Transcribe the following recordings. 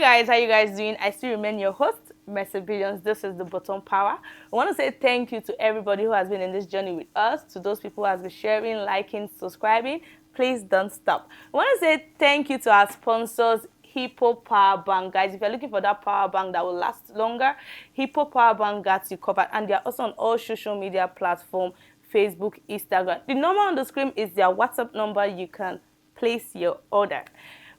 guys, how you guys doing? I still remain your host, Mercy Billions. This is the Bottom Power. I want to say thank you to everybody who has been in this journey with us, to those people who have been sharing, liking, subscribing. Please don't stop. I want to say thank you to our sponsors, Hippo Power Bank. Guys, if you're looking for that power bank that will last longer, Hippo Power Bank got you covered. And they're also on all social media platforms, Facebook, Instagram. The number on the screen is their WhatsApp number. You can place your order.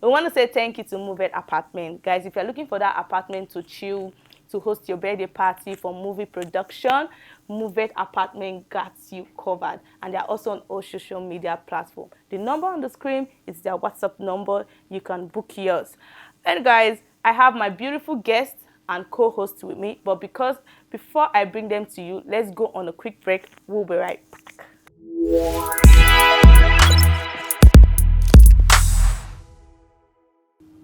We want to say thank you to Move It Apartment. Guys, if you're looking for that apartment to chill, to host your birthday party, for movie production, Move It Apartment got you covered. And they're also on all social media platforms. The number on the screen is their WhatsApp number. You can book yours. And guys, I have my beautiful guest and co-host with me. But before I bring them to you, let's go on a quick break. We'll be right back.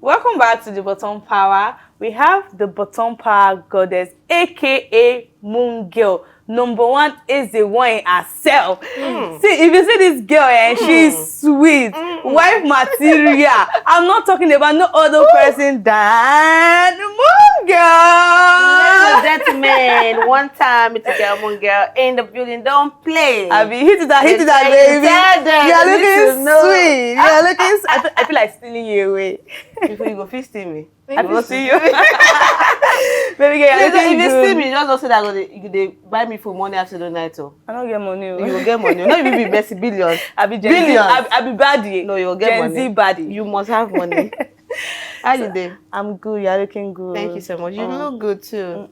Welcome back to the Bottom Power. We have the Bottom Power goddess, aka Moon Girl. Number one is the one herself. See, if you see this girl, she's sweet, wife material. I'm not talking about no other person than Moon Girl. Ladies and gentlemen, one time it's a girl, Moon Girl in the building. Don't play. I mean, hit it that, baby. You're looking sweet. You're looking. I feel like stealing you away. Before you go, please steal me. I will see you. Baby girl, if you steal me, just don't say that you buy me for money after the night. Oh. I don't get money. You will get money. Not even be Mercy Billions. I be billions. I be baddie. No, you will get money. GenZ baddie. You must have money. How you doing? I'm good. You're looking good. Thank you so much. You look good too.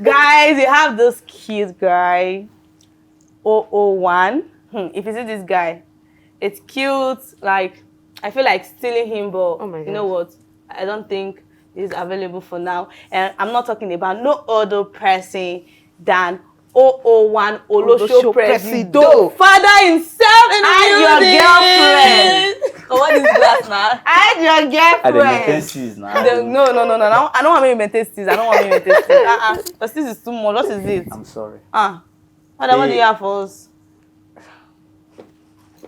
Guys, you have this cute guy, 001. If you see this guy, it's cute. Like, I feel like stealing him, but you know what? I don't think he's available for now. And I'm not talking about no other person than 001 Olosho Presido. Father himself in the building. Your girlfriend. What is glass now? I'm your girlfriend. I maintain steez now. No. I don't want me to maintain steez. I don't want me to maintain steez. The steez is too much. What is it? I'm sorry. Father, what do you have for us?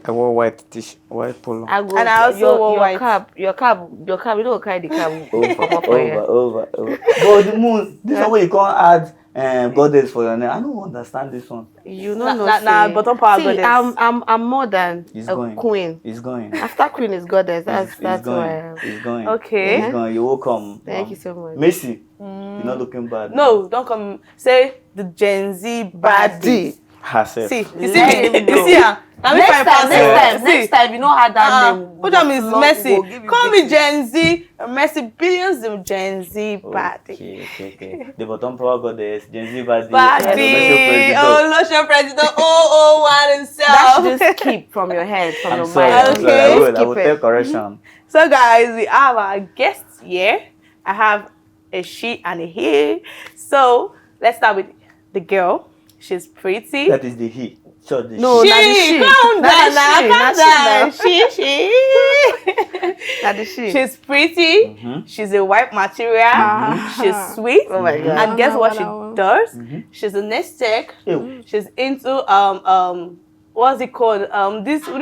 I wore white t-shirt, white polo. And I also wore white. Your cab. You don't carry the cab. Over. But the moon, this one where you can't add goddess for your name. I don't understand this one. You know, Bottom Power goddess. I'm more than queen. It's going. After queen is goddess. That's why. It's going. Okay. It's going. You're welcome. Thank you so much. Mercy, you're not looking bad. No, don't come. Say the GenZ baddie. Herself. See, you see her. Next time, you know how that name. What that means, Mercy. Call me GenZ. Mercy Billions, the GenZ baddie. Okay. The Bottom Power goddess, GenZ baddie. Baddie. Olosho President 001 himself. That should just keep from your head, from your Sorry, mind. Okay. I will take correction. So guys, we have our guests here. I have a she and a he. So let's start with the girl. She's pretty. That is the he. So the No, she. that is she. Calm down now. She. That is she. She's pretty. She's a white material. She's sweet. Oh my God. And guess what she does? She's a nest tech. She's into what's it called? She's a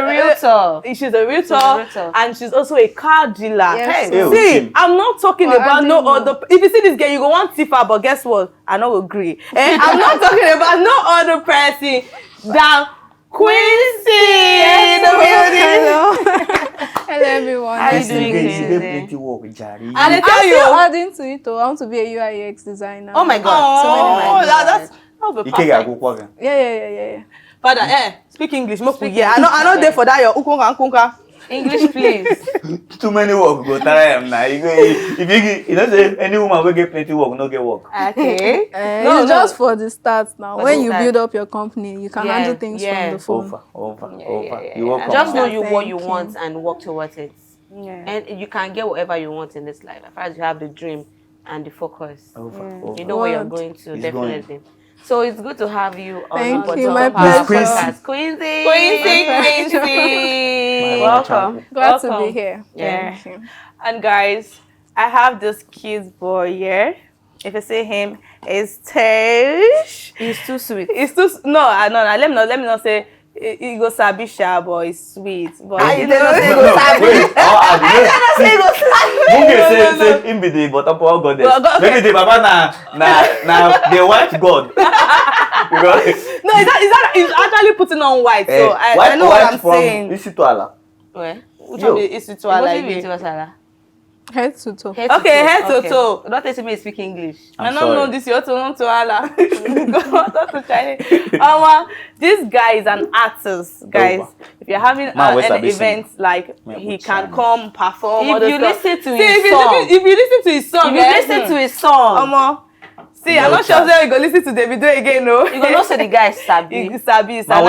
realtor. She's a realtor, and she's also a car dealer. Yes. See, I'm not talking about no other. If you see this girl, you go want Tifa, but guess what? I don't agree. I'm not talking about no other person than Quincy. Hello everyone. How you doing, She did Quincy? plenty work with Jari. And I I'm tell still you, adding to it though. I want to be a UI UX designer. Oh my God. that's be perfect. Yeah. Father, speak English. I know there for that your ukunka. English, please. Too many work go try am now. If you don't say any woman will get plenty work, no get work. Okay. It's just for the start now. For when the you start. build up your company, you can handle things from the phone. Over. You work Just know Thank what you you. want and work towards it. Yeah. And you can get whatever you want in this life. As far as you have the dream and the focus. Over. You know where you're Word. going to, It's definitely. So it's good to have you on Thank the you, Bottom my Power pleasure. Podcast. Quincy. Welcome. Glad to be here. Yeah. Thank you. And guys, I have this cute boy here. If I say him, it's Tej. He's too sweet. It's too let me not say He go sabi sha, boy, sweet. But I you didn't know, say go sabi. I didn't say go sabi. Munge say him be the bottom power goddess. Okay. Maybe the Baba na the white god. Because no, it's actually putting on white. So I know what I'm saying. Isituala. Where? Which one is it to It Head to toe. Okay, head to toe. Don't tell me speak English. I don't know this. You have to know to Allah. Go to Chinese. This guy is an artist, guys. If you're having an event, like he can come perform. If you listen to his song, if you listen to his song, see, I'm not sure if you go listen to Davido again, no. You go know say the guy sabi. He sabi. Na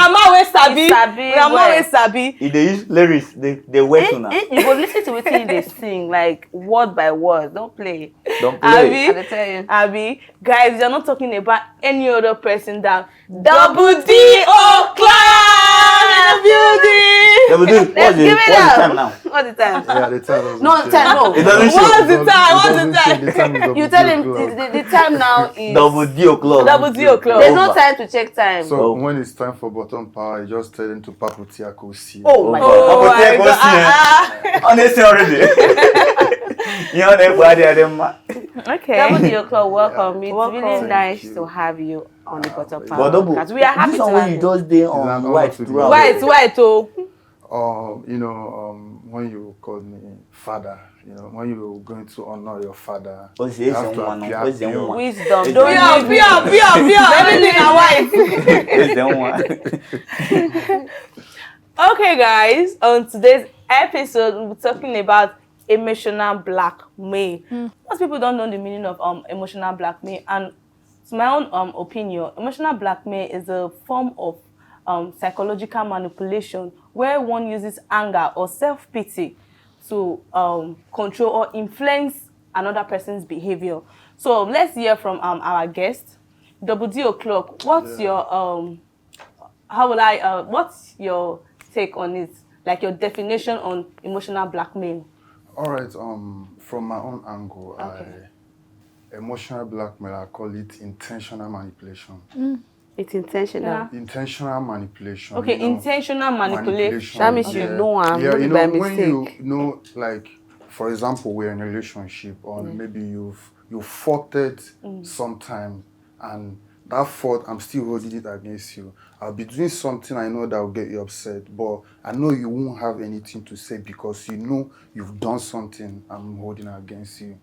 man we sabi. Na man we sabi. If they use lyrics, they wait to now. You go listen to wetin they sing, like word by word. Don't play. Don't play. I tell you. Abi, guys, you're not talking about any other person than Double D O'Clock in the building. Double D, what's the time now? What's the time? Yeah, the time. No, time. No. It doesn't show. What's the time? The time is You tell him the time now is Double D O'Clock. Double D O'Clock. There's no time to check time. So when it's time for bottom power, you just tell them to papotiako see. Oh my God. Oh my God. Honestly already. You know them. Okay. Double D O'Clock, welcome. It's Welcome. really nice Thank you. to have you on the bottom But power. double. Because we are happy This to one when have you you. just day It's on an white honor to be throughout. White, oh. When you called me father, when you were going to honor your father, What's you the have to one? appear What's the pure. one? Wisdom. It's Don't Pure. Everything are white. What's the one? Okay, guys. On today's episode, we're talking about emotional blackmail. Most people don't know the meaning of emotional blackmail, and to my own opinion, emotional blackmail is a form of psychological manipulation where one uses anger or self-pity to control or influence another person's behavior. So let's hear from our guest, Double D O'Clock. What's your what's your take on it? Like your definition on emotional blackmail? All right. From my own angle, Okay. Emotional blackmail, I call it intentional manipulation. It's intentional. Yeah. Intentional manipulation. Okay, intentional manipulation. That means you know I'm not by when mistake. you know, like, for example, we're in a relationship, or maybe you faulted sometime, and that fault, I'm still holding it against you. I'll be doing something I know that will get you upset, but I know you won't have anything to say because you know you've done something I'm holding against you.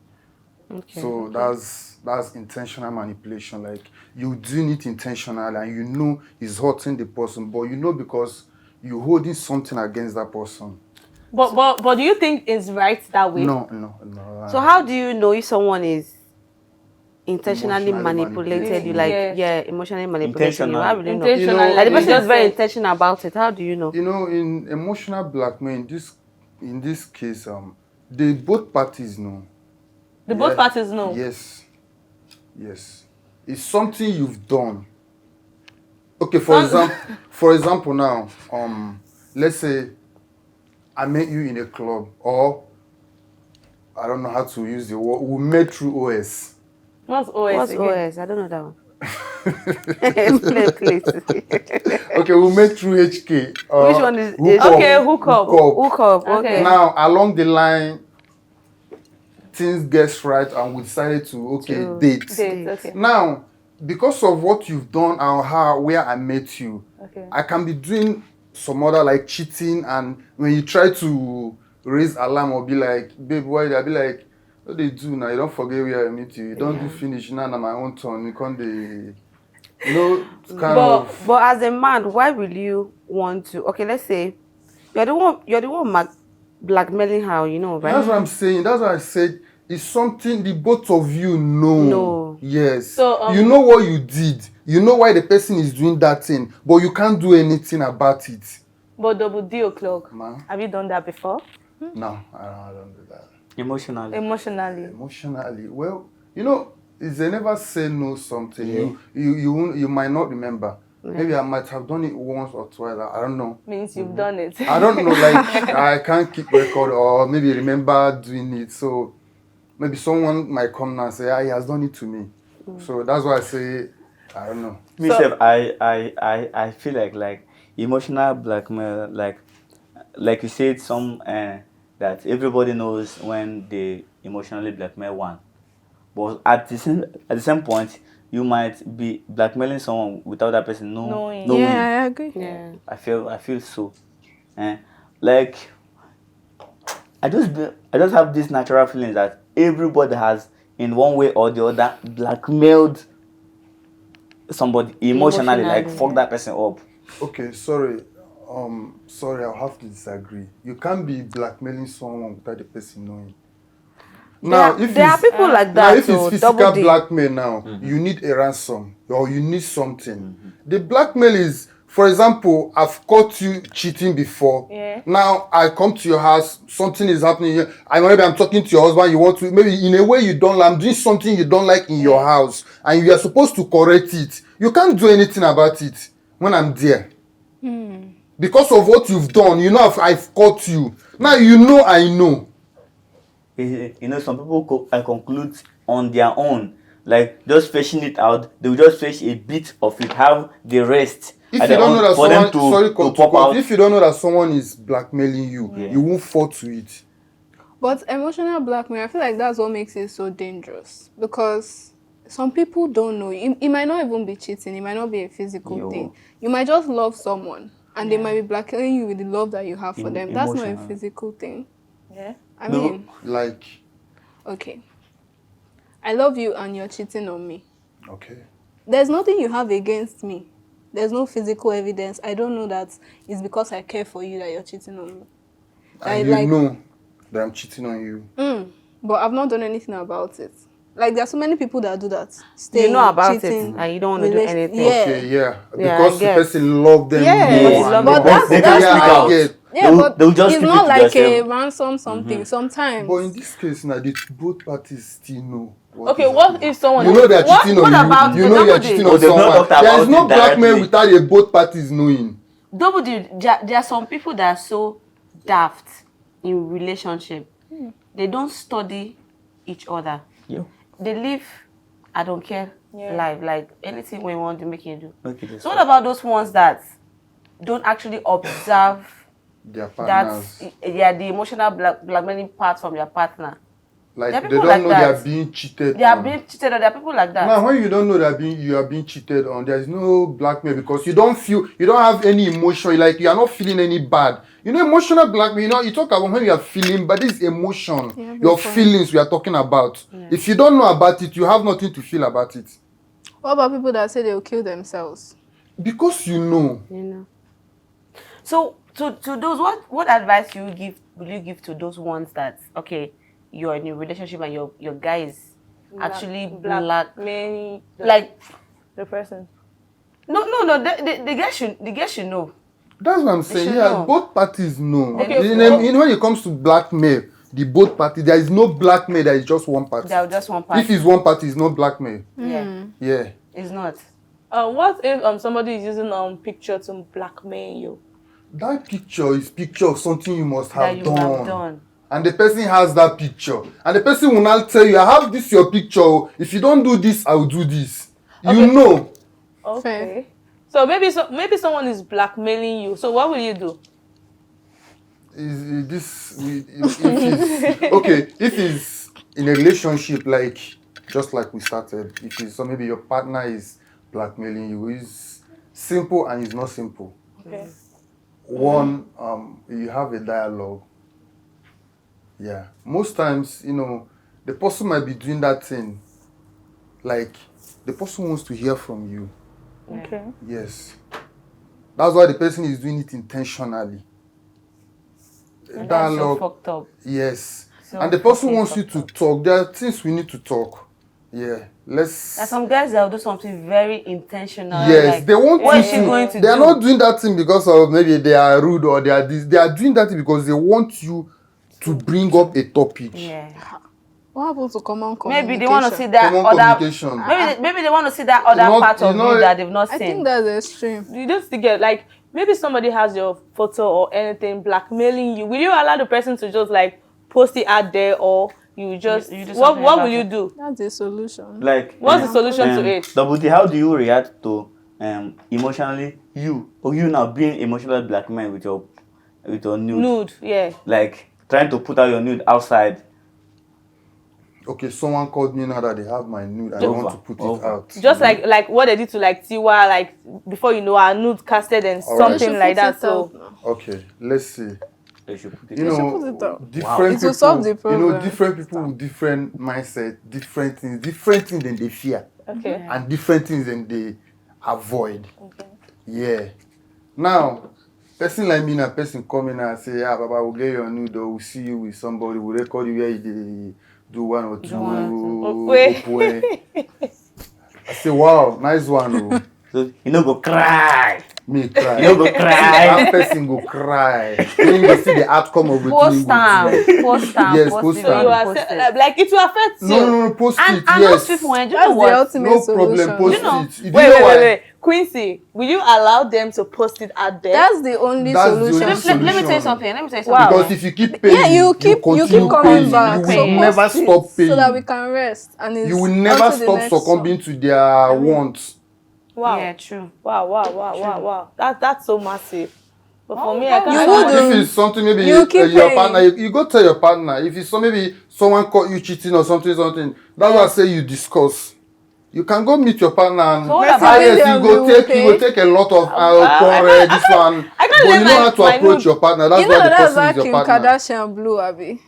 Okay. So that's intentional manipulation. Like, you doing it intentionally and you know it's hurting the person, but you know because you're holding something against that person. But do you think it's right that way? No. So how do you know if someone is intentionally Emotionally manipulated you? manipulated. Like, emotionally manipulated you. How will you know? Intentionally. Like, the person just is very said- intentional about it. How do you know? In emotional blackmail, in this case, they both parties know. Both parties know. Yes. It's something you've done. Okay, for example now, let's say I met you in a club, or I don't know how to use the word. We met through OS. What's OS? What's again? OS? I don't know that one. Explain, please. Okay, we met through HK. Which one is Okay, hook up. Hook up. Okay. Okay. Now, along the line, things gets right and we decided to date. Date, okay. Now, because of what you've done and where I met you, Okay. I can be doing some other, like, cheating, and when you try to raise alarm or be like, babe, why? I'll be like, what they do now? You don't forget where I meet you. You don't do finish now my own turn. You can't But as a man, why will you want to? Okay, let's say you're the one blackmailing her, right? That's what I'm saying. That's what I said. It's something the both of you know. No. Yes. So, you know what you did. You know why the person is doing that thing, but you can't do anything about it. But Double D O'Clock, Ma? have you done that before? No, I don't do that. Emotionally. Emotionally, well, if they never say no something, you might not remember. Maybe I might have done it once or twice. I don't know. Means you've done it. I don't know. Like, I can't keep record or maybe remember doing it. So maybe someone might come now and say, he has done it to me. So that's why I say, I don't know. Myself, I feel like emotional blackmail, like you said, some that everybody knows when they emotionally blackmail one. But at the same point, you might be blackmailing someone without that person knowing. Yeah, I agree. Yeah. I feel so. Like I just have this natural feeling that everybody has, in one way or the other, blackmailed somebody emotionally, like fuck that person up. Okay, sorry. Sorry, I'll have to disagree. You can't be blackmailing someone without the person knowing. Now, There are people like now, that. if it's So physical double D. blackmail now, you need a ransom or you need something. The blackmail is, for example, I've caught you cheating before. Yeah. Now I come to your house, something is happening here. Maybe I'm talking to your husband, you want to, maybe in a way you don't like, I'm doing something you don't like in your house, and you are supposed to correct it. You can't do anything about it when I'm there. Because of what you've done, you know, I've caught you. Now you know I know. You know, some people conclude on their own, like just fishing it out. They will just fish a bit of it, have the rest. If you don't know that for someone, them to pop out. if you don't know that someone is blackmailing you, you won't fall to it. But emotional blackmail, I feel like that's what makes it so dangerous. Because some people don't know. It might not even be cheating. It might not be a physical thing. You might just love someone. And they might be blackmailing you with the love that you have for them. That's not a physical thing. Yeah. I mean, Like, okay. I love you and you're cheating on me. okay. There's nothing you have against me. There's no physical evidence. I don't know that it's because I care for you that you're cheating on me. And you know that I'm cheating on you. But I've not done anything about it. Like, there are so many people that do that. You know about cheating, it and you don't want to do anything. Yeah. Okay, yeah. Yeah, Because I the guess. person loved them. Yeah, but that's they not. can't speak out. Yeah, but They'll just it's keep not it to like a themselves. ransom something. Sometimes. But in this case now, both parties still know. Okay, what if someone... You know they're cheating what on about you. the You know you're double cheating D? on They've not someone. talked There about is no it blackmail directly. without both parties knowing. Double D, there are some people that are so daft in relationship. They don't study each other. Yeah. They live, I don't care, life. Like anything we want to make you do. Okay, So what about those ones that don't actually observe Their partners. the emotional blackmailing part from their partner? Like there are they people don't like know that. they are being cheated They are on. being cheated on. There are people like that. Now, when you don't know that you are being cheated on, there is no blackmail because you don't have any emotion. Like you are not feeling any bad. You know, emotional blackmail. You know, you talk about when you are feeling, but this is emotion, your feelings we are talking about. If you don't know about it, you have nothing to feel about it. What about people that say they'll kill themselves? Because you know. You know. So to those, what advice will you give to those ones that you're in a relationship and your guy is actually blackmailing like the person? No, the guy should know. That's what I'm saying. should Yeah, know. both parties know. Okay, When it comes to blackmail, the both parties, there is no blackmail. There is just one party. They're just one party. If it's one party, it's not blackmail. Yeah, Yeah. it's not. What if somebody is using picture to blackmail you? That picture is picture of something you must That have you done. have done. And the person has that picture. And the person will now tell you, I have this your picture. If you don't do this, I will do this. Okay. You know. Okay. Fair. So maybe someone is blackmailing you. So what will you do? If it's in a relationship, like just like we started, if it's so maybe your partner is blackmailing you, it's simple and it's not simple. Okay. One, you have a dialogue. Yeah. Most times, the person might be doing that thing. Like, the person wants to hear from you. Okay. Yes. That's why the person is doing it intentionally. And that's so fucked up. Yes. So And the person fucking wants you fucked to up. talk. There are things we need to talk. Yeah. There's some guys that will do something very intentional. Yes, like, they want what you is she going to They are do? not doing that thing because of maybe they are rude or they are this. They are doing that thing because they want you to bring up a topic. Yeah. What happens to common communication? Maybe they want to see that Common other. communication. Maybe they want to see that other part of you that they've not I seen. think that's extreme. You just get like maybe somebody has your photo or anything blackmailing you. Will you allow the person to just like post it out there, or you just You do what something will about you it. do? That's the solution. Like What's the solution to it? Double D, how do you react to emotionally you now being emotionally blackmailed with your nude. Nude, yeah. Like trying to put out your nude outside. Okay, someone called me now that they have my nude. I want to put it out. Just like what they did to like Tiwa, like before our nude casted and something like that. So okay, let's see. They should put it You out. know, different It will solve the people. You know, problem. different people with different mindset, different things than they fear, okay. and different things than they avoid. Okay. Yeah. Now, person like me, na person coming and say, "Ah, Baba, we'll get your nude, or we'll see you with somebody. We'll record you where you do one or two. Wait. I say, wow, nice one. Oh. So you know go cry. Me cry. You know go cry. That person go cry. When you see the outcome of the Post time. Yes, post So time. you are like it will affect you. No, post And it. most Yes. people, you That's know the what? ultimate No solution. problem. Post You know- it. You know why? Wait. Quincy, will you allow them to post it out there? That's the only That's the solution. only Let me tell you solution. something. Wow. Because if you keep paying, Yeah, you keep continue coming paying, back. you So will never post it stop paying. so that we can rest. And it's You will never on to the stop next succumbing one. to their wants. Wow. Yeah, true. Wow. That's so massive. But for me, I You can't. would If it's something maybe You keep your paying. partner, you go tell your partner. If it's maybe someone caught you cheating or something, that's why I say you discuss. You can go meet your partner and So what about- yes, Maybe you go will take a lot of this one. I can't But you let know how to my approach nude- your partner. That's You know why the that's person why is your Kim partner. Kardashian blew, Abby.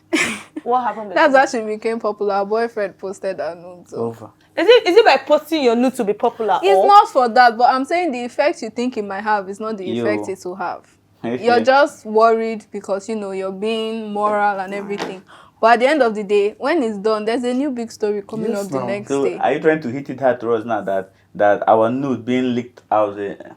What happened? That's why she became popular. Her boyfriend posted her nude. So. Over. Is it by posting your nude to be popular? It's or? not for that, but I'm saying the effect you think it might have is not the effect it will have. You're just worried because you're being moral and everything. But at the end of the day, when it's done, there's a new big story coming Yes, up the now. next So day. are you trying to hit it hard to us now that our nude being leaked out there?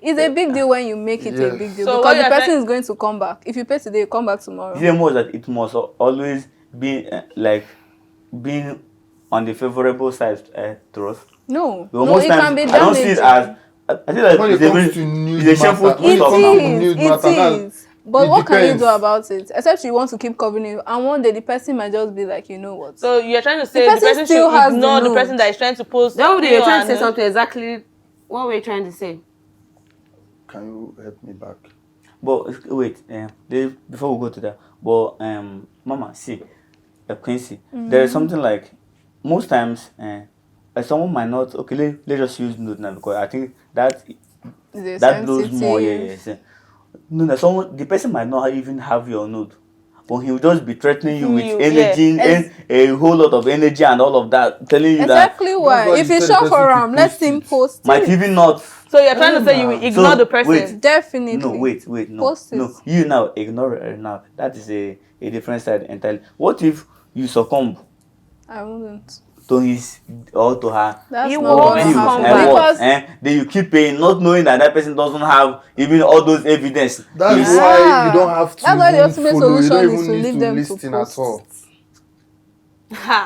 It's a big deal when you make it a Yes. big deal So because what the you're person saying- is going to come back. If you pay today, come back tomorrow. Is it more that it must always be like being on the favorable side to us? No, Because no, most it times can be I don't see it damaging. as I think that When it it's a comes very- to nude it's a shameful matter, when it stuff comes now. to nude matter, It is. But it what can you do depends. about it? Except you want to keep covering it. And one day the person might just be like, you know what? So you're trying to say The the person person still should has the ignore the nude. person that is trying to post. Then you you're know, trying to say and- something exactly. What were you trying to say? Can you help me back? But wait, before we go to that, but Mama, see, Quincy, there is something like most times, someone might not. Okay, let's just use nude now because I think that Is it that blows more. sensitive? Yes. No, the person might not even have your nude, but he will just be threatening you with You, energy yeah. and a whole lot of energy and all of that, telling you Exactly why. why If you it's tell the short for person to him, let post him it. post that might it. even not. So you're trying to say you will So, ignore the person. wait. Definitely. No, wait, no, Post it. no. You now ignore it now. That is a different side entirely. What if you succumb I wouldn't. to his or to her? That's You not won't gonna views come happen. and what? Because Then you keep paying, not knowing that that person doesn't have even all those evidence. That's He's- why you don't have to That's why the even ultimate follow. You don't solution is even to need leave to them to listen at post all.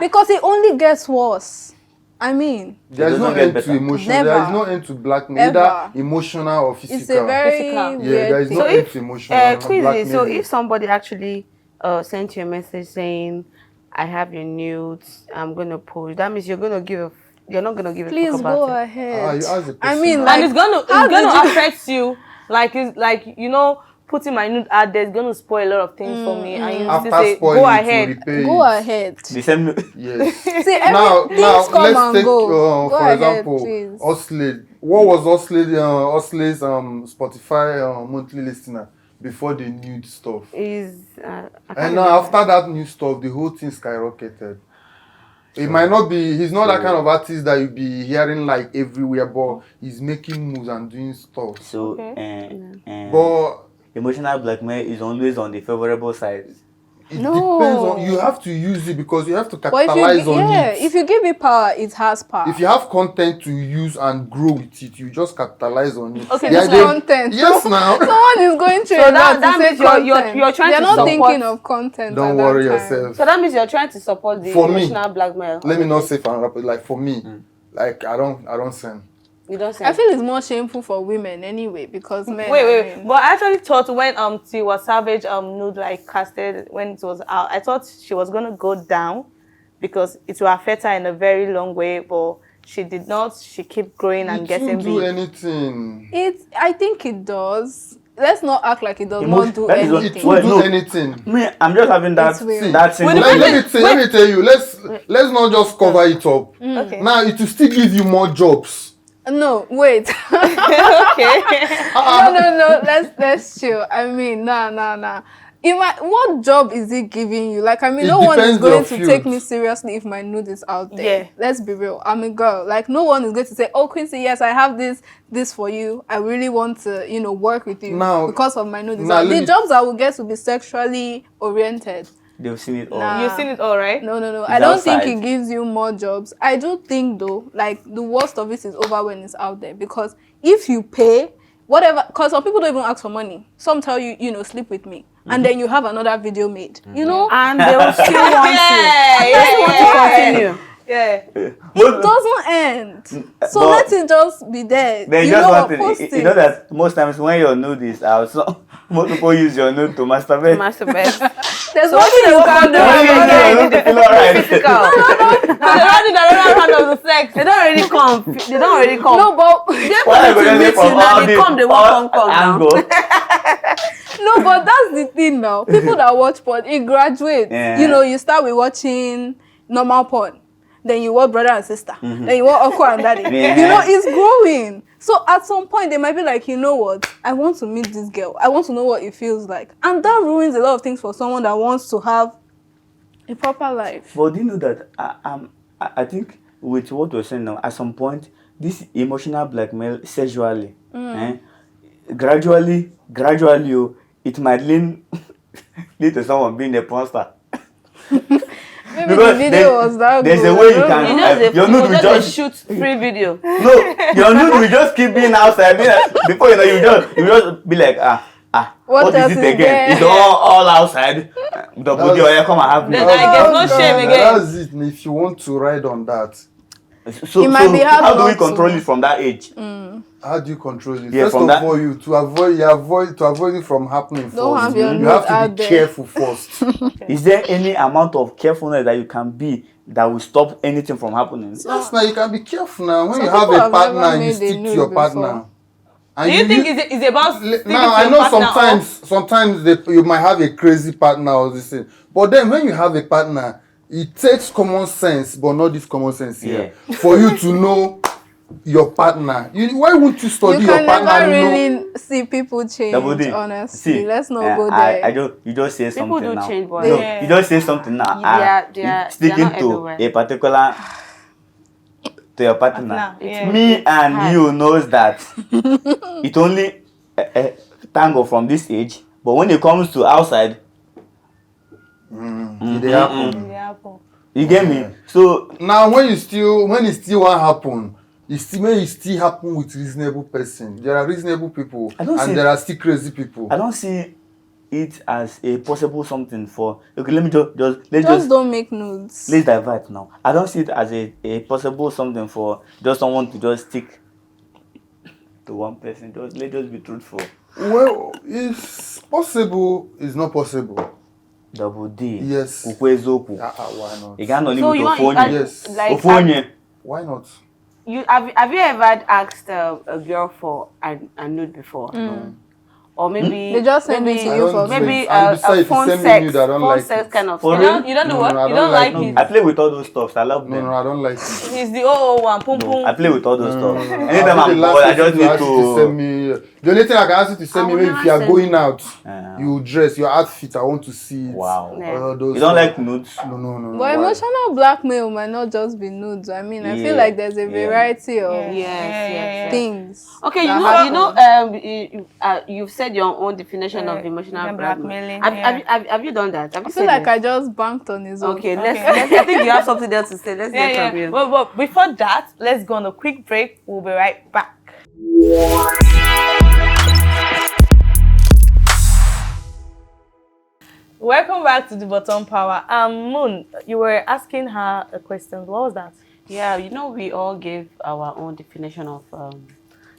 because it only gets worse. I mean, There is It no doesn't get end to better. emotion. Never. There is no end to blackmail, Ever. either emotional or physical. it's a very Physical. yeah, weird there is thing. no So end if, to emotional Quincy, blackmail. so if somebody actually sent you a message saying, "I have your nudes, I'm gonna post," that means you're not gonna give a Please fuck about go it. ahead. you ask the I person mean, now. like, And it's how gonna did you- affect you. Like putting my nude out there is gonna spoil a lot of things for me. And you after still say, spoiling, go it will ahead. repay go it. ahead. The same. Yes. See, now things come let's and take go. Go for ahead, example please. Osley. What was Osley's Spotify monthly listener before the nude stuff? Is I can't And now remember. after that new stuff, the whole thing skyrocketed. It might not be. He's not that kind of artist that you be hearing like everywhere, but he's making moves and doing stuff. So, Okay. But emotional blackmail is always on the favorable side. it No. depends on. You have to use it because you have to But capitalize on it. if you give it power, it has power. If you have content to use and grow with it, you just capitalize on it. Okay, This this content. Yes, now. Someone is going through So a lot that to say means you're content. trying They're to not support- thinking of content. Don't at that worry time. yourself. So that means you're trying to support the For me. emotional blackmail. Let me not say for rapper. Like for me, like I don't send. You don't say. I feel it's more shameful for women anyway because men. Wait. But I actually thought when Tiwa Savage nude like casted when it was out, I thought she was gonna go down because it will affect her in a very long way. But she did not, she kept growing and It getting won't do big. anything. I think it does. Let's not act like it does Emotion- not do that is what- anything. It won't do no. anything. Me, I'm just having that It's weird. that single. Let me tell you. Let's not just cover it up. Okay. Now it will still give you more jobs. No, wait. Okay. No. Let's chill. I mean, nah. What job is it giving you? Like, I mean, It no one is depends going your to field. take me seriously if my nude is out there. Yeah. Let's be real. I'm a girl. Like, no one is going to say, "Oh, Quincy, yes, I have this for you. I really want to, work with you Now- because of my nude is now out." let The me- jobs I will get will be sexually oriented. They've seen it all. Nah. You've seen it all, right? No. It's I don't think outside. it gives you more jobs. I do think though, like the worst of it is over when it's out there, because if you pay whatever, because some people don't even ask for money. Some tell you, sleep with me, and then you have another video made. And they will still want to continue. Yeah. It doesn't end. So But- let it just be there. They You just know want what? to, Post you it. know that most times when your nude is out, so most people use your nude to masturbate. There's nothing you can do. When you use your nude to feel alright. Physical. They don't do the other hand of the sex. They don't already come. They don't already come. No, but Why to are meet you now, they come, they won't come now. angle? no, but that's the thing now. People that watch porn, it graduates. Yeah. You start with watching normal porn. Then you watch brother and sister. Then you watch uncle and daddy. Yeah. It's growing. So at some point, they might be like, you know what? I want to meet this girl. I want to know what it feels like. And that ruins a lot of things for someone that wants to have a proper life. But do you know that I think with what we're saying now, at some point, this emotional blackmail sexually, gradually, it might lead to someone being a porn star. Maybe Because the video was that there's good. a way you I can- don't know. your nude will just shoot free video. No, your nude will just keep being outside. Before you know, you just be like, what else is is it again? there? It's all outside. The booty, come and have me. Then I get no shame again. That's it. If you want to ride on that, So, It might be hard how do we not control to. it from that age? how do you control it? Yeah, First from of that- all, to avoid it from happening. Don't first, have your you nude have to out be there. careful first. Is there any amount of carefulness that you can be that will stop anything from happening? Yes, now you can be careful now. When Some you have people a have partner never and you made a stick to nude your before. partner. And Do you think it's about now I know sometimes you might have a crazy partner or this thing, but then when you have a partner, it takes common sense, but not this common sense here, for you to know your partner. Why wouldn't you study You your can partner? never You know? really see people change, Double D. honestly. See, Let's not go there. you just say People something do now. change, but No, Yeah. you just say something now. They are you sticking not to everywhere. a particular to your partner. Partner, yeah. Me and hard. you knows that it only tango from this age, but when it comes to outside, It happen. Yeah, apple. you get me. So Now when it still won't happen, it still happen with reasonable person. There are reasonable people I don't see- and there are still crazy people. I don't see it as a possible something for. Okay, let me let's Just don't make nudes. let's divert now. I don't see it as a possible something for just someone to just stick to one person. Let's just be truthful. Well, it's possible. It's not possible. Double D. Yes. Ukwezoku. Why not? You can't only So with you want Ofonye. Yes. like Ofonye. Why not? have you ever asked a girl for a nude before? Or maybe They just send it maybe, to I you don't for do free. maybe it. And a besides, if you phone send me sex, nude, I don't phone like sex it. kind of For thing. real? You don't do No, what? no, I You don't don't like like it. it. I play with all those stuffs. I love No, them. no, I don't like it. It's the 001 pum No, pum. I play with all those stuff. No, Anytime I'll be I'm the last bored, I person just to ask you to need send me. The only thing I can ask you to send I me, will maybe never if you are send going out, Yeah. you dress your outfit. I want to see it. Wow. Yeah. All those You don't stuff. like nudes? No. But Why? emotional blackmail might not just be nudes. I mean, I Yeah, feel like there's a yeah. variety of Yes. things. Okay, you that know, happen. you've said your own definition of emotional blackmailing, blackmail. Have you done that? Have you I feel said like it? I just banked on his own. Okay, let's. I think you have something else to say. Let's hear from you. But before that, let's go on a quick break. We'll be right back. Welcome back to the Bottom Power. Moon, you were asking her a question. What was that? Yeah, we all gave our own definition of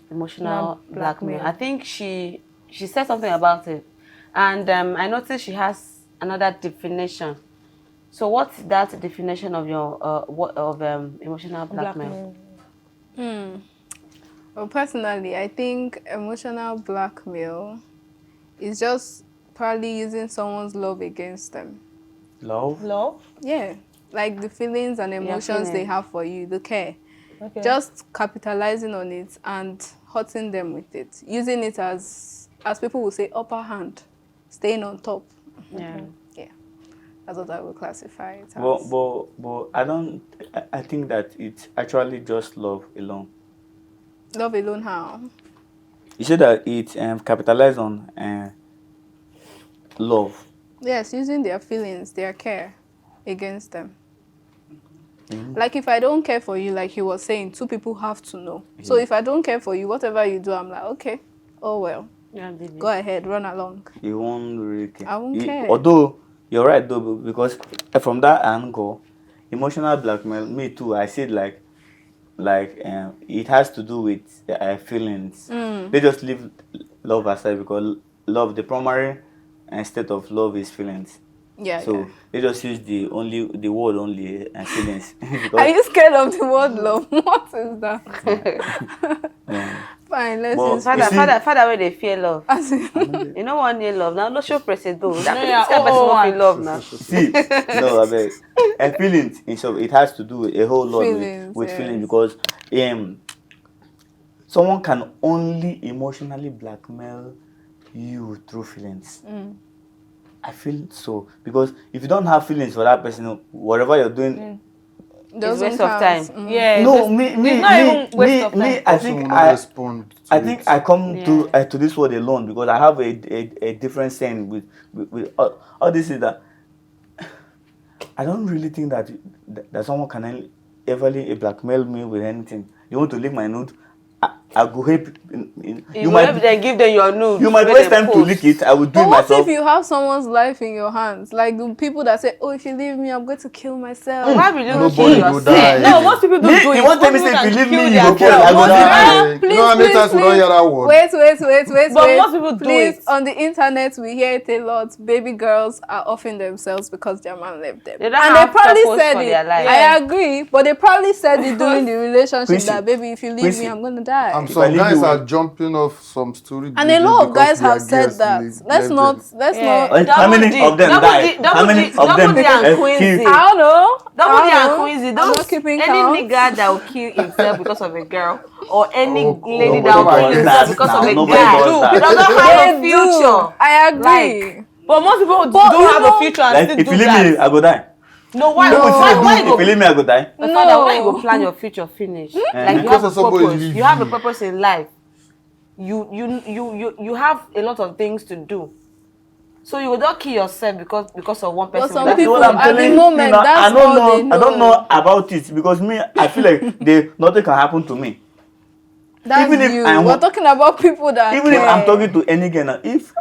emotional blackmail. I think she said something about it, and I noticed she has another definition. So what's that definition of your emotional blackmail? Well, personally, I think emotional blackmail is just probably using someone's love against them. Love? Love? Yeah, like the feelings and emotions they feelings. have for you, the care. Okay. Just capitalizing on it and hurting them with it. Using it as people will say, upper hand, staying on top. Yeah. Yeah, that's what I would classify it as. But I think that it's actually just love alone. Love alone, how? You said that it capitalize on love. Yes, using their feelings, their care against them. Mm. Like if I don't care for you, like he was saying, two people have to know. So if I don't care for you, whatever you do, I'm like, okay, oh well, Yeah, baby. go ahead, run along. You won't really care. I won't care. Although you're right though, because from that angle, emotional blackmail, me too. I said like it has to do with feelings. They just leave love aside because love, the primary state of love is feelings. Yeah, So yeah. they just use the word only and feelings. Are you scared of the word love? What is that? Fine, let's But use you see- Father, where they fear love. as in- You know one need love. Now no show precedent. That Yeah, person not feel love now. See, no, I beg. And feelings, in short, it has to do with a whole lot Feelings, with yes. feelings because someone can only emotionally blackmail you through feelings. I feel so because if you don't have feelings for that person, whatever you're doing, doesn't waste of count. time. Yeah. no, it's not even waste of time. I Person think will not respond to I think it. I come to this word alone because I have a different saying with all this is that I don't really think that someone can ever blackmail me with anything. You want to lick my nude? I go help. You might then give them your nude. You might where waste they time to post. lick it. I will do But it what myself. if you have someone's life in your hands? Like the people that say, oh, if you leave me, I'm going to kill myself. Why will you Nobody kill will yourself? die. No, most people do Me, it. you want to tell me Most say if people you leave can me, kill you go their kill. girl. I go Most die. people- You know how many times we don't hear that word? Wait. But most people do Please, it. on the internet, we hear it a lot. Baby girls are offing themselves because their man left them. They don't And they have probably purpose said for it. their life. I agree, but they probably said it during the relationship Quincy, that, baby, if you leave Quincy. me, I'm going to die. And If I some leave guys you- are jumping off some story. And a lot of guys have said guests that. Let's left not, them. How many D, of them double died? D, double How many D, of them double D and killed? Quincy. I don't know. Double D I and don't know. Quincy, I'm those not keeping any count. nigga that will kill himself because of a girl or any Oh, lady nobody that will does kill himself that because now. of a Nobody guy does that. does not have a They do. future. I agree. But most people But don't you have know- a future and Like still if do you leave that. me, I go die. No, why? No. Why If you you leave me, I go die. My father, when you No. go plan your future finish, like you Because have a of somebody purpose. leave You have a you. purpose in life. You have a lot of things to do. So you will not kill yourself because of one person. some That's people what I'm at telling the you. moment, Now, that's I don't all know. they I don't know. know about it because me, I feel like nothing can happen to me. That's Even if you. I We're want- talking about people that Even if I'm care. talking to any girl, now, if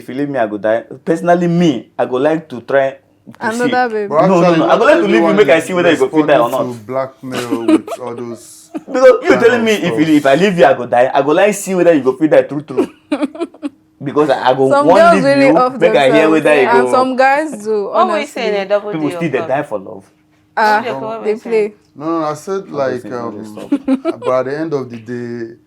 you leave me, I go die. Personally, me, I go like to try to Another see. baby. But No. actually, I go not like to leave you, everyone make I is see whether you go fit die or responding not. to blackmail with all those. Because you Kind telling of me stuff. if I leave you, I go die. I go like see whether you go fit die true. Because I go Some one girls leave really you, off make I hear themselves, whether you and go. some guys do. What were you saying? A Honestly, double People D still they of die for love. what they were you play. No, I said like, saying all this but at the end of the day,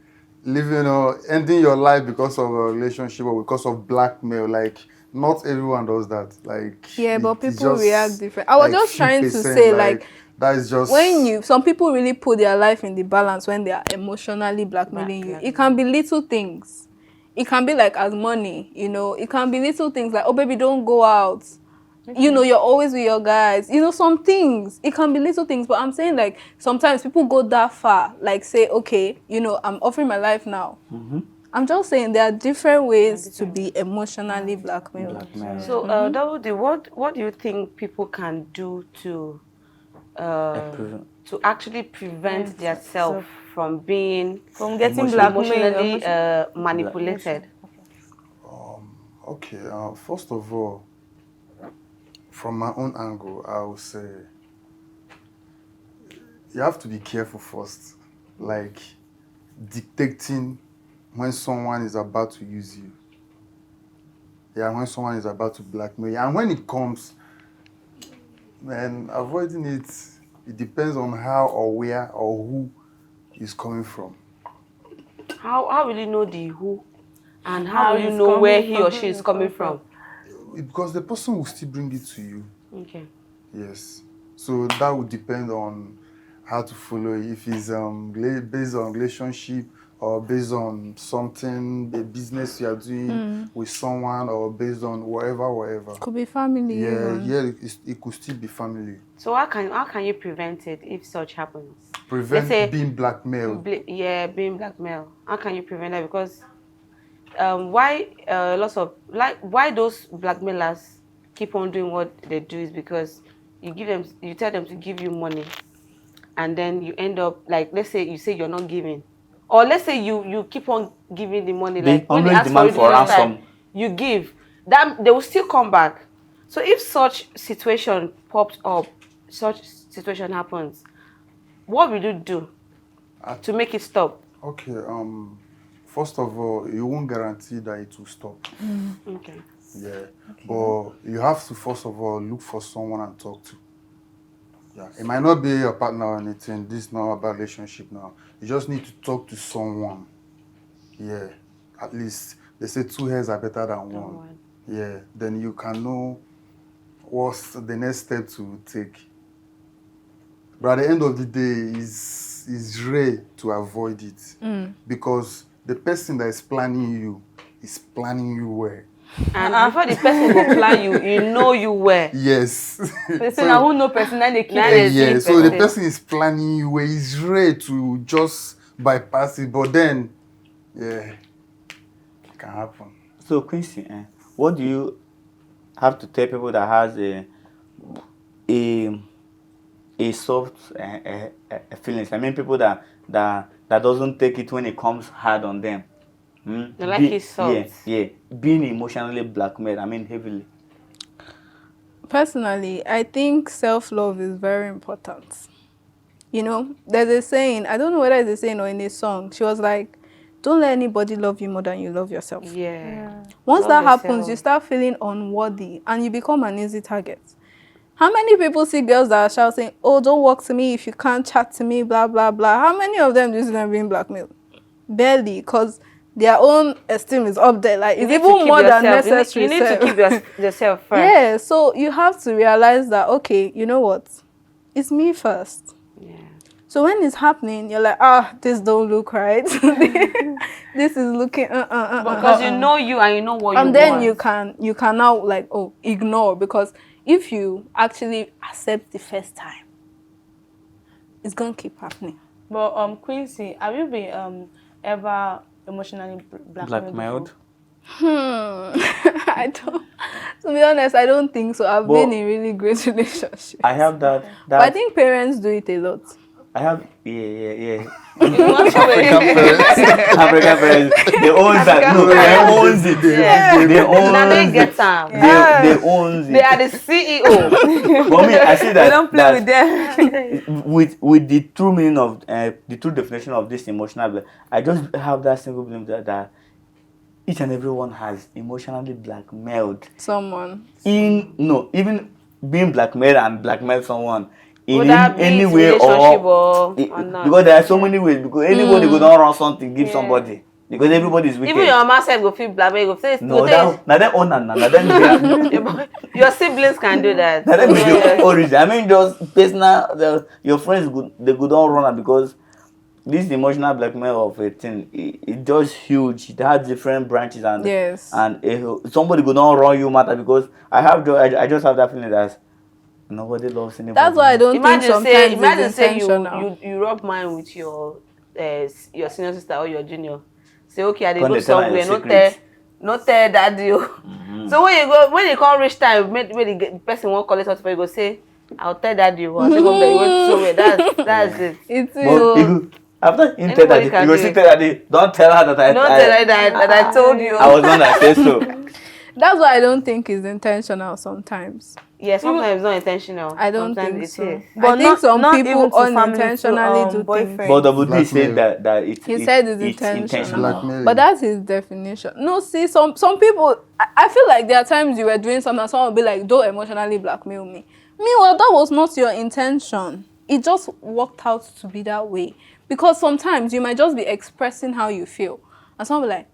living or ending your life because of a relationship or because of blackmail, like not everyone does that. Like Yeah, but it's people just, react different. I was like, just few trying to percent, say, like, that is just when some people really put their life in the balance when they are emotionally blackmailing you. It can be little things. It can be like as money, It can be little things like, oh baby, don't go out. You're always with your guys. Some things. It can be little things, but I'm saying like sometimes people go that far. Like say, okay, I'm offering my life now. I'm just saying there are different ways to be emotionally blackmailed. So, Double D, what do you think people can do to actually prevent themselves from being From getting blackmailed. emotionally manipulated? Okay. First of all, from my own angle, I would say you have to be careful first, like detecting when someone is about to use you. Yeah, when someone is about to blackmail you. And when it comes, man, avoiding it depends on how or where or who is coming from. How will you know the who? And how will you know where he or she is coming from? Because the person will still bring it to you. Okay. Yes. So that would depend on how to follow it. If it's based on relationship or based on something, the business you are doing with someone, or based on whatever. Could be family. Yeah, it could still be family. So how can you prevent it if such happens? Prevent being blackmailed. Being blackmailed. How can you prevent that? Because why those blackmailers keep on doing what they do is because you tell them to give you money, and then you end up like, let's say you say you're not giving, or let's say you keep on giving the money, They like when they always ask demand for ransom, ransom. you give that, they will still come back. So if such situation pops up, such situation happens, what will you do to make it stop? Okay. First of all, you won't guarantee that it will stop. Okay. Yeah. Okay. But you have to first of all look for someone and talk to. Yeah. It might not be your partner or anything. This is not about relationship now. You just need to talk to someone. Yeah. At least they say 2 heads are better than one. Yeah. Then you can know what's the next step to take. But at the end of the day, it's rare to avoid it. Because the person that is planning you is planning you well. And before the person will plan you, you know you well. Yes. Person who know person and they keep yeah, so the person is planning you well. It's rare to just bypass it, but then, yeah, it can happen. So Quincy, what do you have to tell people that has a soft feelings? I mean, people that doesn't take it when it comes hard on them. They like it soft. Yeah. Being emotionally blackmailed, I mean, heavily. Personally, I think self-love is very important. You know, there's a saying, I don't know whether it's a saying or in a song. She was like, don't let anybody love you more than you love yourself. Yeah. Once Love that yourself. happens, you start feeling unworthy and you become an easy target. How many people see girls that are shouting, oh, don't walk to me if you can't chat to me, blah, blah, blah. How many of them do you see them being blackmailed? Barely, because their own esteem is up there. Like, it's even more than necessary. You need to keep yourself first. Yeah, so you have to realize that, okay, you know what? It's me first. Yeah. So when it's happening, you're like, this don't look right. This is looking, Because you know you and you know what you want. And then you can now, like, ignore. Because if you actually accept the first time, it's going to keep happening. But Quincy, have you been ever emotionally blackmailed? I don't. To be honest, I don't think so. I've been in really great relationships. I have that. But I think parents do it a lot. I have, yeah. African parents, they own that. No, they owns it. They own they get time. They own it. They are the CEO. For me, I see that. We don't play with them. with the true meaning of the true definition of this emotional, I just have that simple belief that each and everyone has emotionally blackmailed someone. Even being blackmailed and blackmail someone. In any way or not. Because there are so many ways. Because anybody go down run something, give somebody. Because everybody is wicked. Even your mama said go feel blackmail, go say no. Now them own your siblings can do that. Now them the origin. I mean, just personal. Your friends they go down run because this emotional blackmail of a thing. It's just huge. It has different branches and somebody go down run you matter because I just have that feeling that. Nobody loves anybody. That's why I don't think sometimes imagine say you rub mine with your senior sister or your junior. Say okay, I dey go somewhere, no tell daddy. So when you come reach time, when the person won't call it out for you, go say, I'll tell daddy. I say go there, you went somewhere. That's it. It's so. After you tell daddy, you go say tell daddy. Don't tell her that I told you. I was not that say so. That's why I don't think it's intentional sometimes. Yeah, sometimes it's not intentional. I don't think so. But I think some not people unintentionally do boyfriend. things. But WD said that he said it's intentional. But that's his definition. No, see, some people, I feel like there are times you were doing something and someone will be like, don't emotionally blackmail me. Meanwhile, that was not your intention. it just worked out to be that way. Because sometimes you might just be expressing how you feel. And someone will be like,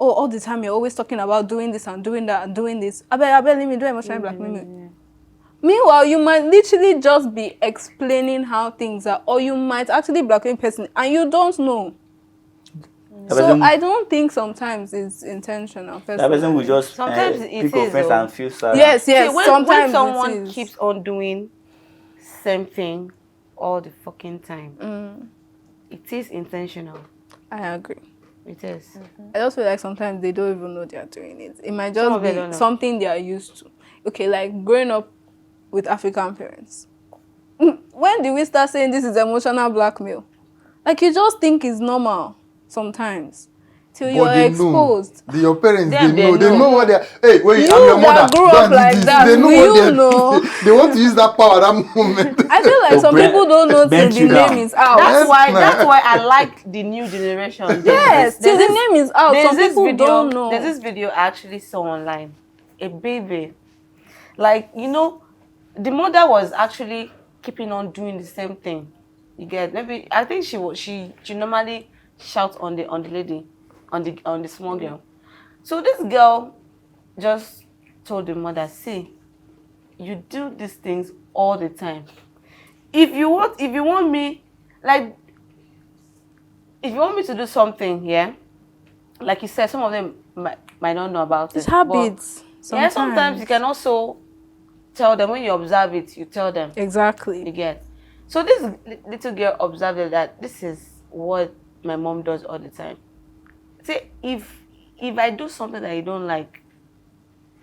oh, all the time you're always talking about doing this and doing that and doing this. I bet let me do emotional blackmail. Meanwhile, you might literally just be explaining how things are, or you might actually blackmail a person and you don't know. So I don't think sometimes it's intentional. That person will just sometimes pick offense and feel sorry. Yes. See, when sometimes someone keeps on doing same thing all the fucking time, it is intentional. I agree. It is. I just feel like sometimes they don't even know they are doing it. It might just be something they are used to. Okay, like growing up with African parents. When do we start saying this is emotional blackmail? Like, you just think it's normal sometimes till you're exposed. Your parents, they know what they are. Hey, wait, I'm your mother. Grew up like that. They know what they know. They want to use that power at that moment. I feel like some people don't know till the name is out. That's why I like the new generation. Yes, till the name is out. Some people don't know. There's this video I actually saw online. A baby. Like, you know, the mother was actually keeping on doing the same thing. You get, maybe I think she normally shouts on the lady, on the small girl. So this girl just told the mother, see, you do these things all the time. If you want me, like, if you want me to do something, yeah, like you said, some of them might not know about it. It's habits. Sometimes you can also tell them. When you observe it, you tell them. Exactly. You get. So this little girl observed that this is what my mom does all the time. Say, if I do something that you don't like,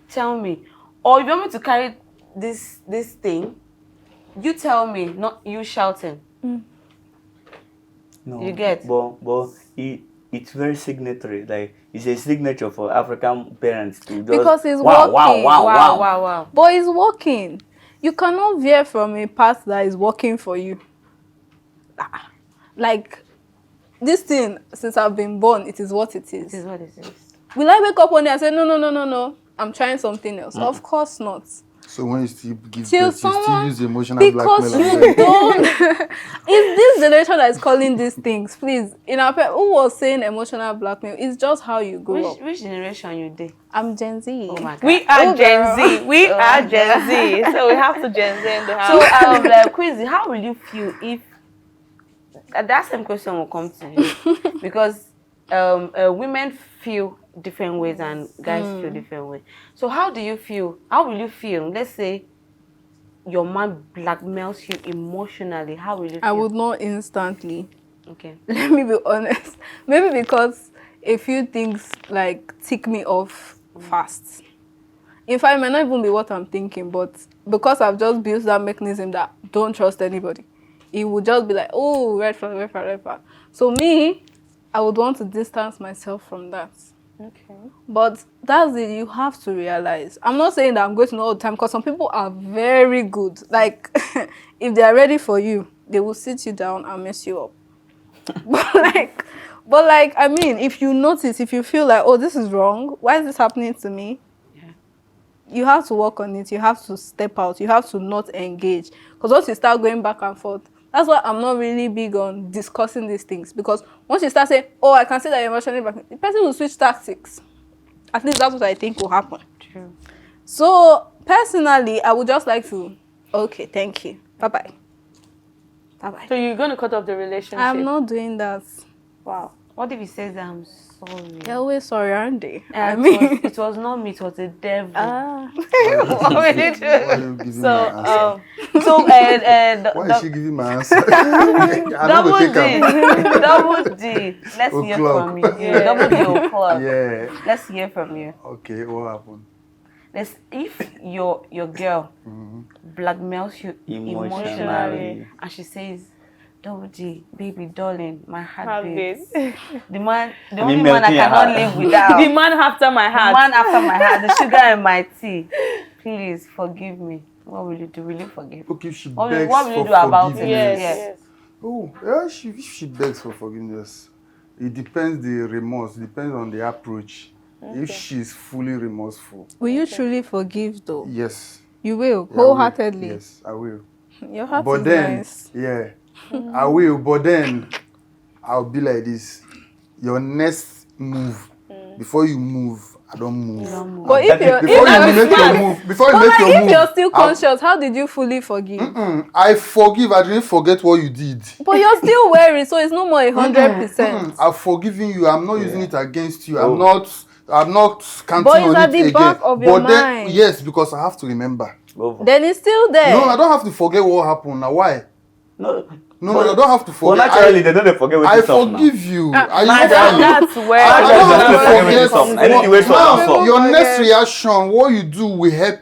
tell me. Or if you want me to carry this thing, you tell me, not you shouting. No, you get. But it's very signatory. Like, it's a signature for African parents to just because it's wow, working. Wow. But it's working. You cannot veer from a path that is working for you. Like, this thing, since I've been born, it is what it is. It is what it is. Will I wake up one day and say, no, I'm trying something else? Of course not. So when you still give Till birth, you still use emotional because blackmail. You don't. It's this generation that is calling these things. Please, who was saying emotional blackmail? It's just how you grow up. Which generation you did? I'm Gen Z. Oh my God. We are Gen Z. We are Gen Z. So we have to Gen Z in the house. So, Quincy, how will you feel if that same question will come to you? Because women feel different ways and guys feel different ways. So how do you feel? How will you feel? Let's say your man blackmails you emotionally. How will you feel? I would not instantly. Okay. Let me be honest. Maybe because a few things like tick me off fast. In fact, it might not even be what I'm thinking, but because I've just built that mechanism that don't trust anybody, it would just be like, oh, red flag. So me, I would want to distance myself from that. Okay. But that's it. You have to realize. I'm not saying that I'm going to know all the time, because some people are very good. Like, if they are ready for you, they will sit you down and mess you up. But I mean, if you notice, if you feel like, oh, this is wrong, why is this happening to me? Yeah. You have to work on it. You have to step out. You have to not engage. Because once you start going back and forth, that's why I'm not really big on discussing these things. Because once you start saying, oh, I can see that you're emotionally blackmailed, the person will switch tactics. At least that's what I think will happen. True. So, personally, I would just like to, okay, thank you. Bye-bye. Bye-bye. So you're going to cut off the relationship? I'm not doing that. Wow. What if he says I'm sorry? They're always sorry, aren't they? It was not me, it was the devil. What will you do? Why are you giving my answer? Why is she giving my answer? Double D. Let's hear from you. Yeah. Double D o'clock. Yeah. Let's hear from you. Okay, what happened? If your girl blackmails you emotionally and she says, Double D, baby, darling, my heart beats. The only man I cannot live without. The man after my heart. The man after my heart. The sugar in my tea. Please forgive me. What will you do? Will you forgive? Okay, if she What begs will you for do about it? forgiveness. Yes. Oh, yeah, if she begs for forgiveness, it depends the remorse, depends on the approach. Okay. If she's fully remorseful. Will you truly forgive though? Yes. You will? Yeah, Wholeheartedly? Yes, I will. Your heart But is then, nice. yeah, I will. But then, I'll be like this. Your next move, before you move, I don't move. But if you're Before you make your move, before you but make like your if move, you're still I'll- conscious, how did you fully forgive? I forgive. I didn't forget what you did. But you're still wearing, so it's no more 100%. I've forgiven you. I'm not using Yeah. it against you. Oh. I'm not counting But it's on at it the again. back of your But then, mind. yes, because I have to remember. Over. Then it's still there. No, I don't have to forget what happened. Now, why? No, No, I don't have to well, forget. naturally, they don't forget what I you talk now. forgive you. Are you naturally. That's where I don't Naturally, have they to don't forget what you forget. talk. I need to wait for Now, answer. your next reaction, what you do will help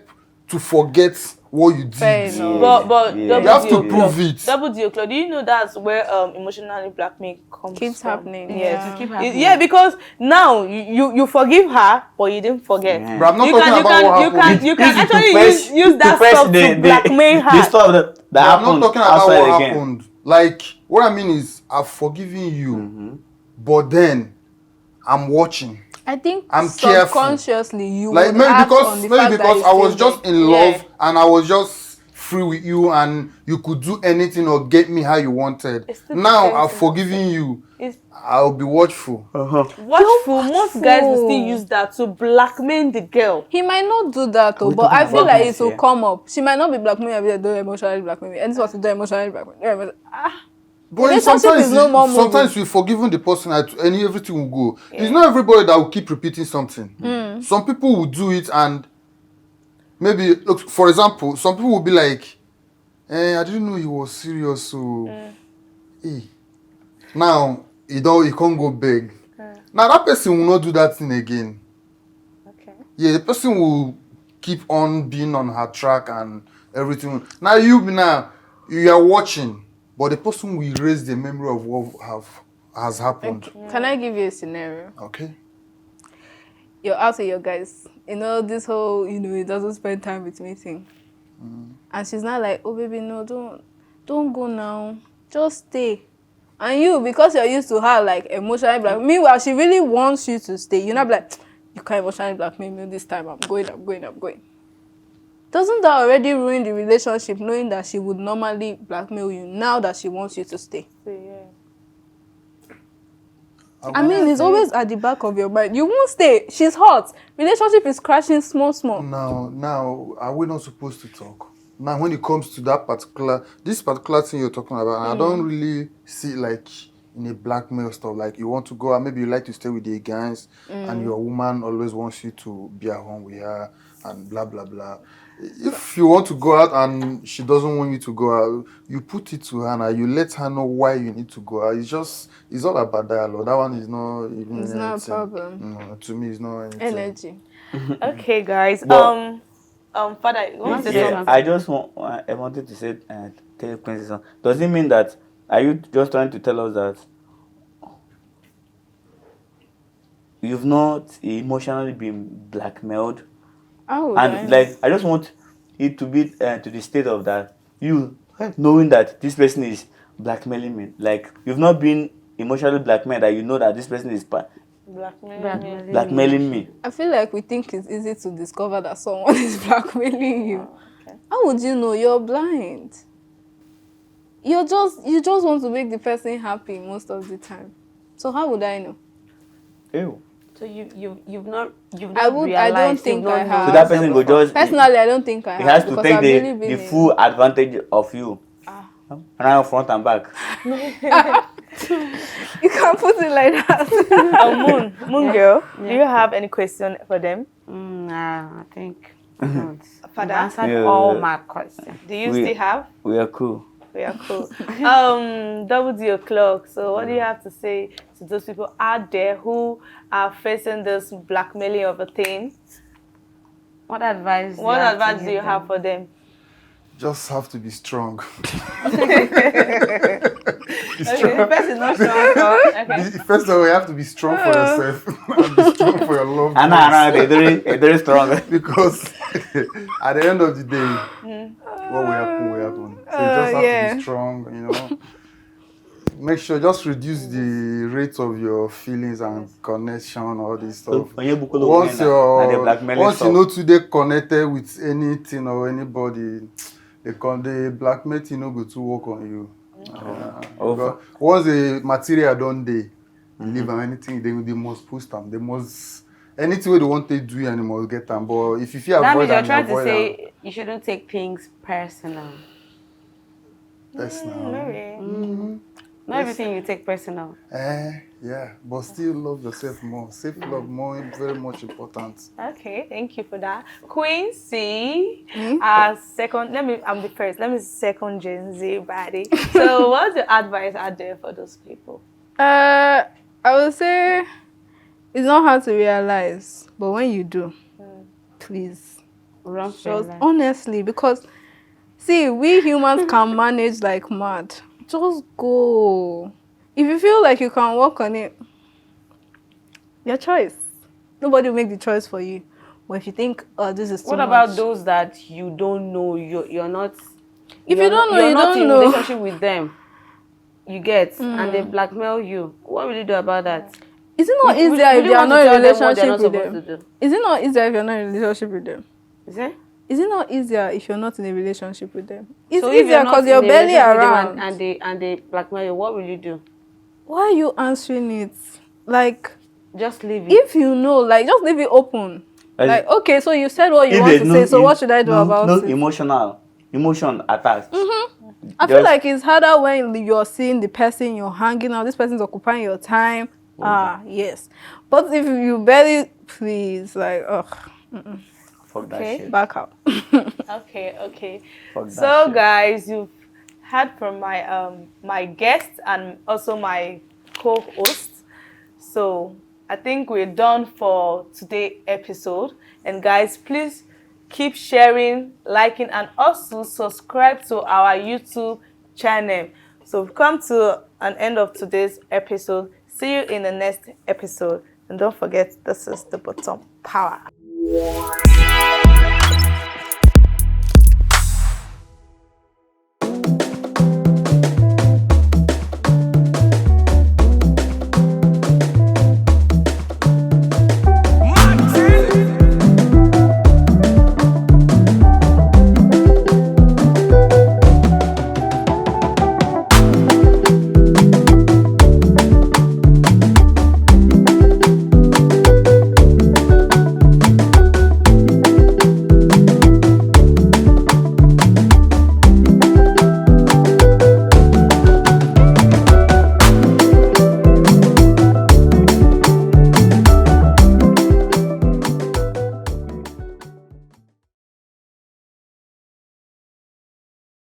to forget what you did. Fair enough. But Yeah. double You have to deal prove clock. it. Double deal clock. Do you know that's where emotionally blackmail comes Keeps from? happening. Yes. Yeah. Keep happening. Yeah, because now you forgive her, but you didn't forget. Yeah. But I'm not You talking can about what happened. you can Easy to actually fetch- use that to fetch stuff to blackmail her. The stuff that I'm not happened talking about outside what again. happened. Like, what I mean is, I've forgiven you, but then I'm watching. I think I'm careful. subconsciously you Like would maybe act because on the maybe fact because that I you was still just in Yeah. love and I was just free with you and you could do anything or get me how you wanted. It's still Now the I've same forgiven you. It's I'll be watchful. watchful. Most guys will still watchful. use that to blackmail the girl. He might not do that though, we but I talking feel about like this it will here? come up. She might not be blackmailing, I'll be like, don't emotionally blackmail me. And this was to do emotionally blackmail. But Relationship sometimes, is no more moving. sometimes we've forgiven the person and everything will go. It's not everybody that will keep repeating something. Some people will do it and maybe, look, for example, some people will be like, I didn't know he was serious, so now he can't go beg. Now that person will not do that thing again. Okay. Yeah, the person will keep on being on her track and everything. Now you are watching, but the person will erase the memory of what has happened. Can I give you a scenario? Okay. You're out with your guys. You know, this whole, he doesn't spend time with me thing. And she's not like, oh baby, no, don't go now. Just stay. And you, because you're used to her like emotionally blackmail. Meanwhile, she really wants you to stay. You're not like, you can't emotionally blackmail me this time. I'm going. Doesn't that already ruin the relationship, knowing that she would normally blackmail you now that she wants you to stay? So, yeah. I mean, it's always at the back of your mind. You won't stay. She's hot. Relationship is crashing small. Now, are we not supposed to talk? Now, when it comes to this particular thing you're talking about, I don't really see like in a blackmail stuff. Like you want to go out, maybe you like to stay with the guys, and your woman always wants you to be at home with her, and blah blah blah. If you want to go out and she doesn't want you to go out, you put it to her and you let her know why you need to go out. It's all about dialogue. That one is not even It's not a anything. problem. No, to me, it's not anything. Energy. Okay, guys. But- Father, you want to say Yeah, something? I just wanted to say, tell Quincy something. Does it mean that, are you just trying to tell us that you've not emotionally been blackmailed? Oh, And like, I just want it to be to the state of that, you knowing that this person is blackmailing me. Like, you've not been emotionally blackmailed, that you know that this person is blackmailing me. I feel like we think it's easy to discover that someone is blackmailing you. Okay. How would you know? You're blind. You just want to make the person happy most of the time. So how would I know? Ew. So you've not I don't realized, think you've not I have. So that person go just, Personally, I don't think I he have. has to because take I've really been the in- full advantage of you. Around front and back. You can't put it like that. Moon girl, do you have any question for them? Nah, I think not. Father? You've answered Yeah. all my questions. Do you We- still have? We are cool. We are cool. Double D o'clock. So what do you have to say to those people out there who are facing this blackmailing of a thing? What advice? What advice do you have for them? Just have to be strong. Okay, the person not strong. Okay. First of all, you have to be strong for yourself and be strong for your loved I ones. know, they're very strong. Because at the end of the day, what will happen will happen. So you just have to be strong, you know. Make sure, just reduce the rate of your feelings and connection, all this stuff. Once you know today connected with anything or anybody, They blackmail you no go to work on you. Over. Once the material done they leave and anything, they must push them. They must anything they want to do and they must get them. But if you feel That avoid means you're them, trying to avoid them. say you shouldn't take things personal. That's now. Maybe. Not everything you take personal. Yeah, but still love yourself more. Self-love more, very much important. Okay, thank you for that. Quincy, Hmm? second, I'm the first, let me second Gen Z body. So what's your advice out there for those people? I would say it's not hard to realize, but when you do, please, Run for your just life. honestly, because see, we humans can manage like mad. Just go. If you feel like you can work on it, your choice. Nobody will make the choice for you. But if you think, oh, this is too What much. about those that you don't know? You're not. If you're you don't know, you're you not don't in know. relationship with them. You get, and they blackmail you. What will you do about that? Is it not Will easier you if you are want to not in tell a them what they're relationship not with supposed them? to do? Is it not easier if you're not in a relationship with them? Is it? Is it not easier if you're not in a relationship with them? It's So if easier you're not because in you're a barely relationship with them around. and they blackmail you, what will you do? Why are you answering it? Like, Just leave it. if you know, like, just leave it open. Like, okay, so you said what you If want there's to say, so what should I do about no it? emotion attached. I feel like it's harder when you're seeing the person, you're hanging out, this person's occupying your time. Yes. But if you barely, please, like, Fuck that Okay. shit. back out. Okay. Fuck that So shit. guys, you've heard from my my guest and also my co-host. So I think we're done for today's episode. And guys, please keep sharing, liking, and also subscribe to our YouTube channel. So we've come to an end of today's episode. See you in the next episode. And don't forget, this is the Bottom Power.